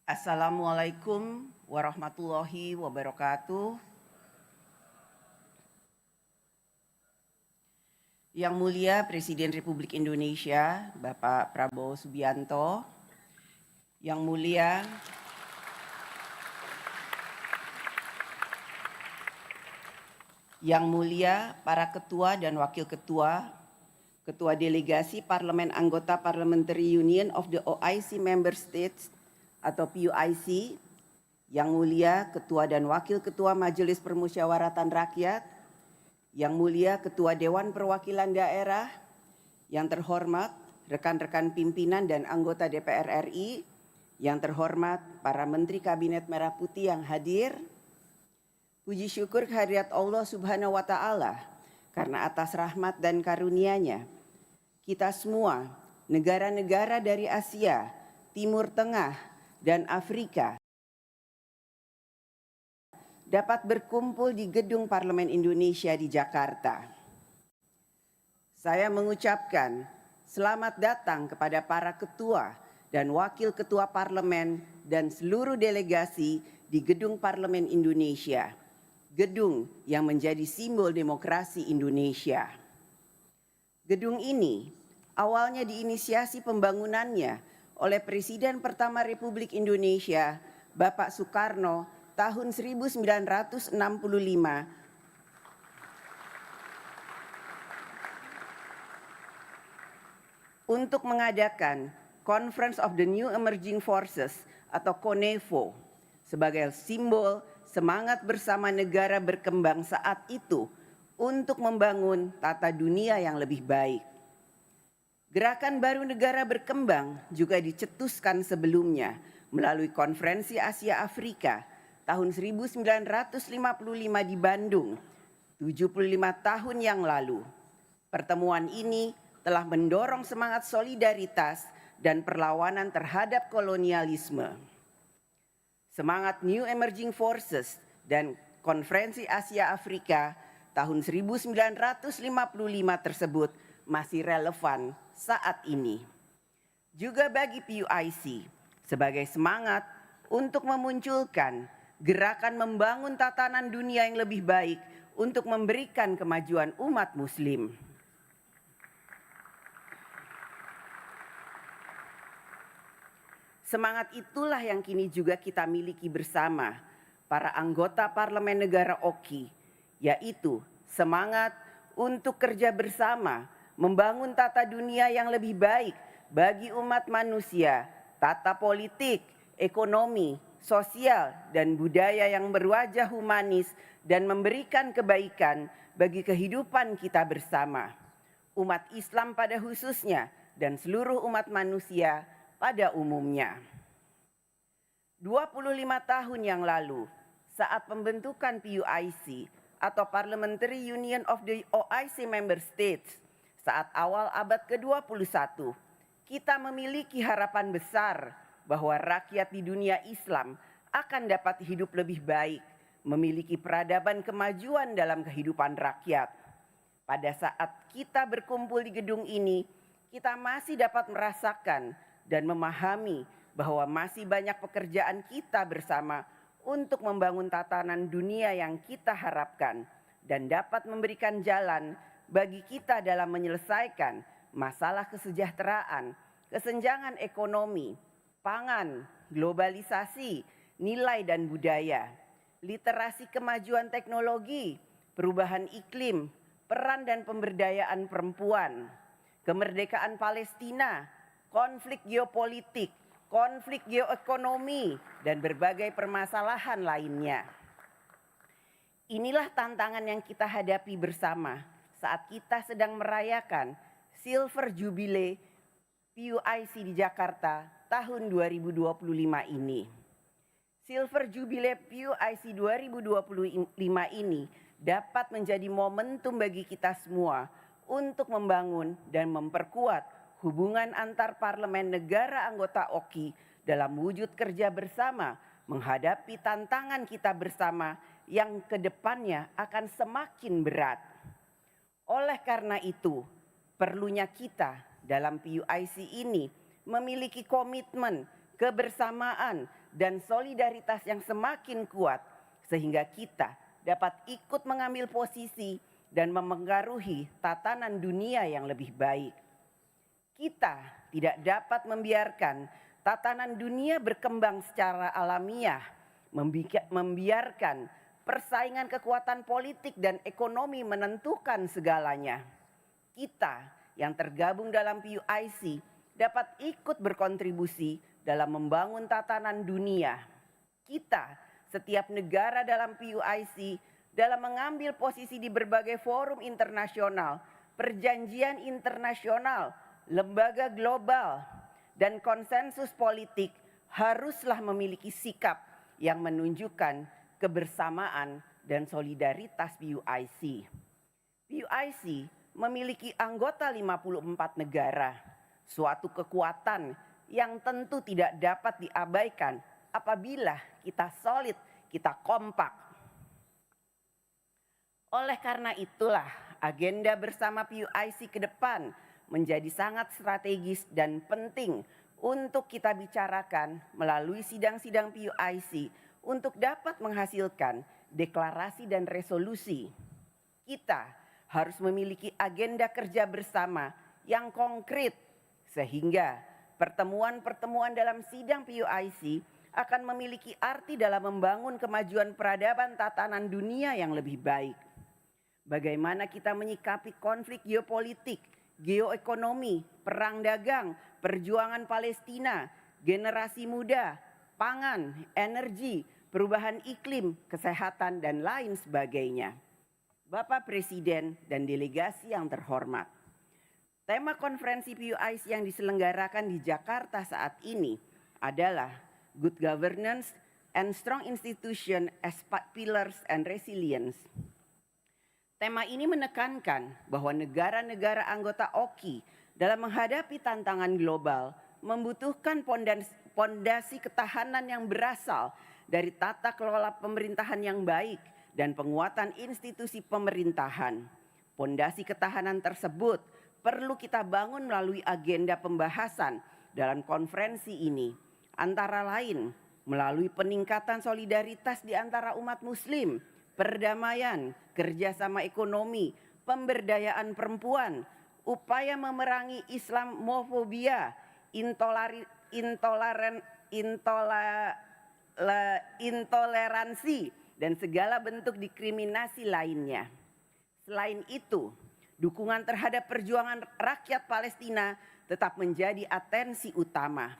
Assalamualaikum warahmatullahi wabarakatuh. Yang Mulia Presiden Republik Indonesia, Bapak Prabowo Subianto, Yang Mulia para Ketua dan Wakil Ketua, Ketua Delegasi Parlemen Anggota Parliamentary Union of the OIC Member States atau PUIC, Yang Mulia Ketua dan Wakil Ketua Majelis Permusyawaratan Rakyat, Yang Mulia Ketua Dewan Perwakilan Daerah, yang terhormat rekan-rekan pimpinan dan anggota DPR RI, yang terhormat para Menteri Kabinet Merah Putih yang hadir, puji syukur kehadirat Allah Subhanahu wa Ta'ala karena atas rahmat dan karunia-Nya, kita semua, negara-negara dari Asia, Timur Tengah, dan Afrika dapat berkumpul di Gedung Parlemen Indonesia di Jakarta. Saya mengucapkan selamat datang kepada para ketua dan wakil ketua parlemen dan seluruh delegasi di Gedung Parlemen Indonesia, gedung yang menjadi simbol demokrasi Indonesia. Gedung ini awalnya diinisiasi pembangunannya oleh Presiden pertama Republik Indonesia, Bapak Soekarno, tahun 1965 untuk mengadakan Conference of the New Emerging Forces atau CONEFO sebagai simbol semangat bersama negara berkembang saat itu untuk membangun tata dunia yang lebih baik. Gerakan baru negara berkembang juga dicetuskan sebelumnya melalui Konferensi Asia Afrika tahun 1955 di Bandung, 75 tahun yang lalu. Pertemuan ini telah mendorong semangat solidaritas dan perlawanan terhadap kolonialisme. Semangat New Emerging Forces dan Konferensi Asia Afrika tahun 1955 tersebut masih relevan saat ini. Juga bagi PUIC sebagai semangat untuk memunculkan gerakan membangun tatanan dunia yang lebih baik untuk memberikan kemajuan umat Muslim. Semangat itulah yang kini juga kita miliki bersama para anggota Parlemen Negara OKI, yaitu semangat untuk kerja bersama membangun tata dunia yang lebih baik bagi umat manusia, tata politik, ekonomi, sosial, dan budaya yang berwajah humanis dan memberikan kebaikan bagi kehidupan kita bersama, umat Islam pada khususnya dan seluruh umat manusia pada umumnya. 25 tahun yang lalu, saat pembentukan PUIC atau Parliamentary Union of the OIC Member States, saat awal abad ke-21, kita memiliki harapan besar bahwa rakyat di dunia Islam akan dapat hidup lebih baik, memiliki peradaban kemajuan dalam kehidupan rakyat. Pada saat kita berkumpul di gedung ini, kita masih dapat merasakan dan memahami bahwa masih banyak pekerjaan kita bersama untuk membangun tatanan dunia yang kita harapkan dan dapat memberikan jalan bagi kita dalam menyelesaikan masalah kesejahteraan, kesenjangan ekonomi, pangan, globalisasi, nilai dan budaya, literasi kemajuan teknologi, perubahan iklim, peran dan pemberdayaan perempuan, kemerdekaan Palestina, konflik geopolitik, konflik geoekonomi, dan berbagai permasalahan lainnya. Inilah tantangan yang kita hadapi bersama saat kita sedang merayakan Silver Jubilee PUIC di Jakarta tahun 2025 ini. Silver Jubilee PUIC 2025 ini dapat menjadi momentum bagi kita semua untuk membangun dan memperkuat hubungan antar parlemen negara anggota OKI dalam wujud kerja bersama menghadapi tantangan kita bersama yang kedepannya akan semakin berat. Oleh karena itu, perlunya kita dalam PUIC ini memiliki komitmen, kebersamaan, dan solidaritas yang semakin kuat sehingga kita dapat ikut mengambil posisi dan memengaruhi tatanan dunia yang lebih baik. Kita tidak dapat membiarkan tatanan dunia berkembang secara alamiah, membiarkan persaingan kekuatan politik dan ekonomi menentukan segalanya. Kita yang tergabung dalam PUIC dapat ikut berkontribusi dalam membangun tatanan dunia. Kita, setiap negara dalam PUIC, dalam mengambil posisi di berbagai forum internasional, perjanjian internasional, lembaga global, dan konsensus politik haruslah memiliki sikap yang menunjukkan kebersamaan dan solidaritas PUIC. PUIC memiliki anggota 54 negara, suatu kekuatan yang tentu tidak dapat diabaikan apabila kita solid, kita kompak. Oleh karena itulah agenda bersama PUIC ke depan menjadi sangat strategis dan penting untuk kita bicarakan melalui sidang-sidang PUIC untuk dapat menghasilkan deklarasi dan resolusi. Kita harus memiliki agenda kerja bersama yang konkret sehingga pertemuan-pertemuan dalam sidang PUIC akan memiliki arti dalam membangun kemajuan peradaban tatanan dunia yang lebih baik. Bagaimana kita menyikapi konflik geopolitik, geoekonomi, perang dagang, perjuangan Palestina, generasi muda, pangan, energi, perubahan iklim, kesehatan, dan lain sebagainya. Bapak Presiden dan delegasi yang terhormat, tema konferensi PUIC yang diselenggarakan di Jakarta saat ini adalah Good Governance and Strong Institution as Pillars and Resilience. Tema ini menekankan bahwa negara-negara anggota OKI dalam menghadapi tantangan global membutuhkan pondasi ketahanan yang berasal dari tata kelola pemerintahan yang baik dan penguatan institusi pemerintahan. Pondasi ketahanan tersebut perlu kita bangun melalui agenda pembahasan dalam konferensi ini, antara lain melalui peningkatan solidaritas di antara umat muslim, perdamaian, kerjasama ekonomi, pemberdayaan perempuan, upaya memerangi Islamofobia, intoleransi, dan segala bentuk diskriminasi lainnya. Selain itu, dukungan terhadap perjuangan rakyat Palestina tetap menjadi atensi utama.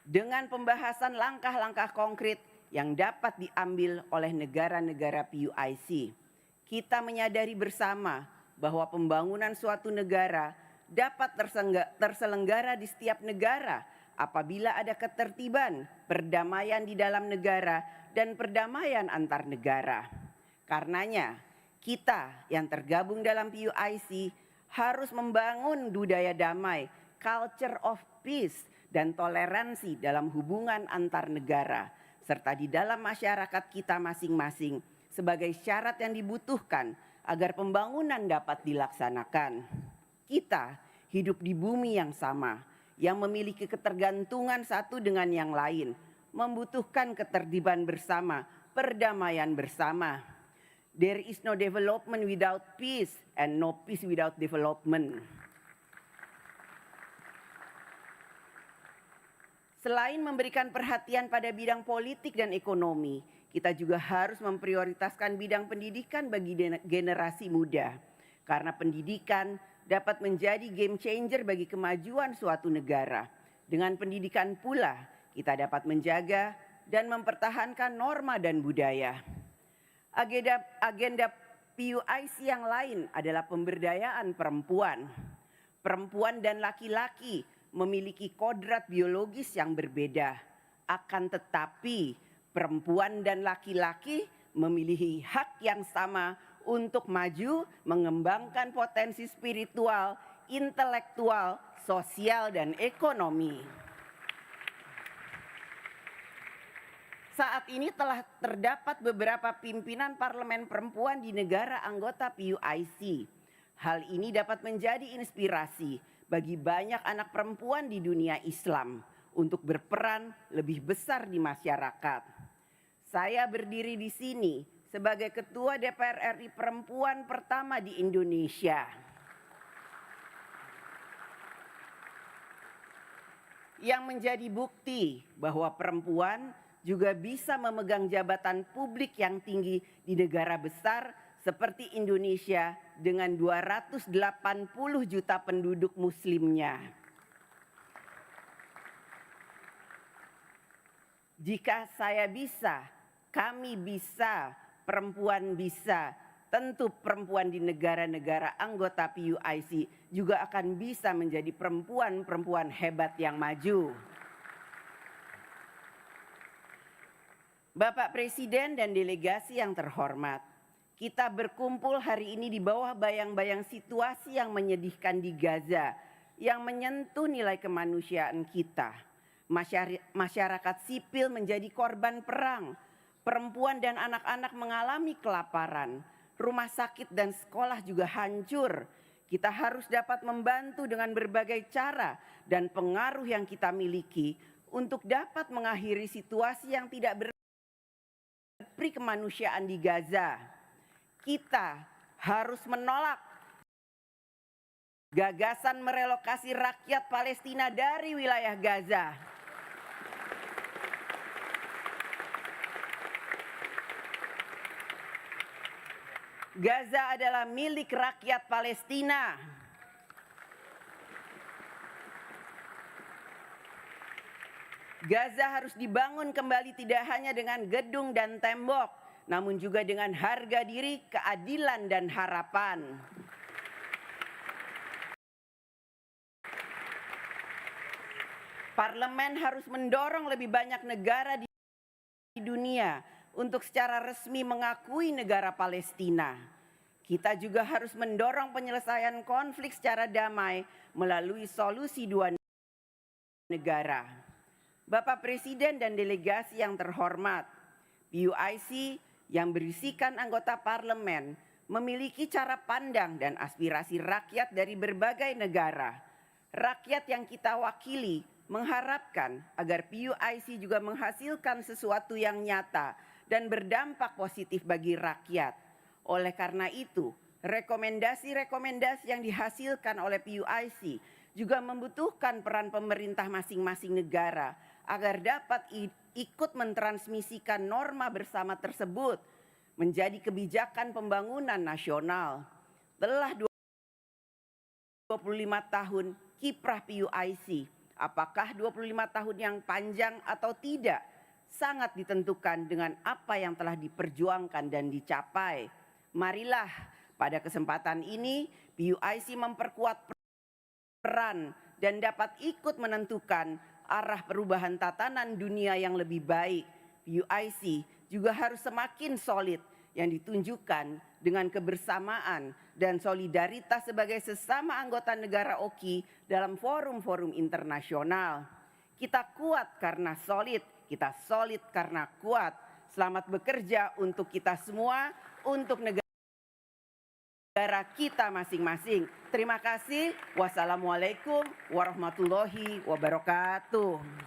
Dengan pembahasan langkah-langkah konkret yang dapat diambil oleh negara-negara PUIC, kita menyadari bersama bahwa pembangunan suatu negara dapat terselenggara di setiap negara apabila ada ketertiban, perdamaian di dalam negara, dan perdamaian antar negara. Karenanya, kita yang tergabung dalam PUIC harus membangun budaya damai, culture of peace, dan toleransi dalam hubungan antar negara, serta di dalam masyarakat kita masing-masing sebagai syarat yang dibutuhkan agar pembangunan dapat dilaksanakan. Kita hidup di bumi yang sama, yang memiliki ketergantungan satu dengan yang lain, membutuhkan ketertiban bersama, perdamaian bersama. There is no development without peace and no peace without development. Selain memberikan perhatian pada bidang politik dan ekonomi, kita juga harus memprioritaskan bidang pendidikan bagi generasi muda. Karena pendidikan dapat menjadi game changer bagi kemajuan suatu negara. Dengan pendidikan pula, kita dapat menjaga dan mempertahankan norma dan budaya. Agenda PUIC yang lain adalah pemberdayaan perempuan. Perempuan dan laki-laki memiliki kodrat biologis yang berbeda. Akan tetapi, perempuan dan laki-laki memiliki hak yang sama untuk maju mengembangkan potensi spiritual, intelektual, sosial, dan ekonomi. Saat ini telah terdapat beberapa pimpinan parlemen perempuan di negara anggota PUIC. Hal ini dapat menjadi inspirasi bagi banyak anak perempuan di dunia Islam untuk berperan lebih besar di masyarakat. Saya berdiri di sini sebagai Ketua DPR RI perempuan pertama di Indonesia. Yang menjadi bukti bahwa perempuan juga bisa memegang jabatan publik yang tinggi di negara besar seperti Indonesia dengan 280 juta penduduk muslimnya. Jika saya bisa, kami bisa, perempuan bisa, tentu perempuan di negara-negara anggota PUIC juga akan bisa menjadi perempuan-perempuan hebat yang maju. Bapak Presiden dan delegasi yang terhormat, kita berkumpul hari ini di bawah bayang-bayang situasi yang menyedihkan di Gaza yang menyentuh nilai kemanusiaan kita. Masyarakat sipil menjadi korban perang, perempuan dan anak-anak mengalami kelaparan, rumah sakit dan sekolah juga hancur. Kita harus dapat membantu dengan berbagai cara dan pengaruh yang kita miliki untuk dapat mengakhiri situasi yang tidak berperi kemanusiaan di Gaza. Kita harus menolak gagasan merelokasi rakyat Palestina dari wilayah Gaza. Gaza adalah milik rakyat Palestina. Gaza harus dibangun kembali tidak hanya dengan gedung dan tembok, namun juga dengan harga diri, keadilan, dan harapan. Parlemen harus mendorong lebih banyak negara di dunia untuk secara resmi mengakui negara Palestina. Kita juga harus mendorong penyelesaian konflik secara damai melalui solusi dua negara. Bapak Presiden dan delegasi yang terhormat, PUIC yang berisikan anggota parlemen memiliki cara pandang dan aspirasi rakyat dari berbagai negara. Rakyat yang kita wakili mengharapkan agar PUIC juga menghasilkan sesuatu yang nyata dan berdampak positif bagi rakyat. Oleh karena itu, rekomendasi-rekomendasi yang dihasilkan oleh PUIC juga membutuhkan peran pemerintah masing-masing negara agar dapat ikut mentransmisikan norma bersama tersebut menjadi kebijakan pembangunan nasional. Telah 25 tahun kiprah PUIC, apakah 25 tahun yang panjang atau tidak, sangat ditentukan dengan apa yang telah diperjuangkan dan dicapai. Marilah pada kesempatan ini PUIC memperkuat peran dan dapat ikut menentukan arah perubahan tatanan dunia yang lebih baik. PUIC juga harus semakin solid yang ditunjukkan dengan kebersamaan dan solidaritas sebagai sesama anggota negara OKI dalam forum-forum internasional. Kita kuat karena solid, kita solid karena kuat. Selamat bekerja untuk kita semua, untuk negara kita masing-masing. Terima kasih. Wassalamualaikum warahmatullahi wabarakatuh.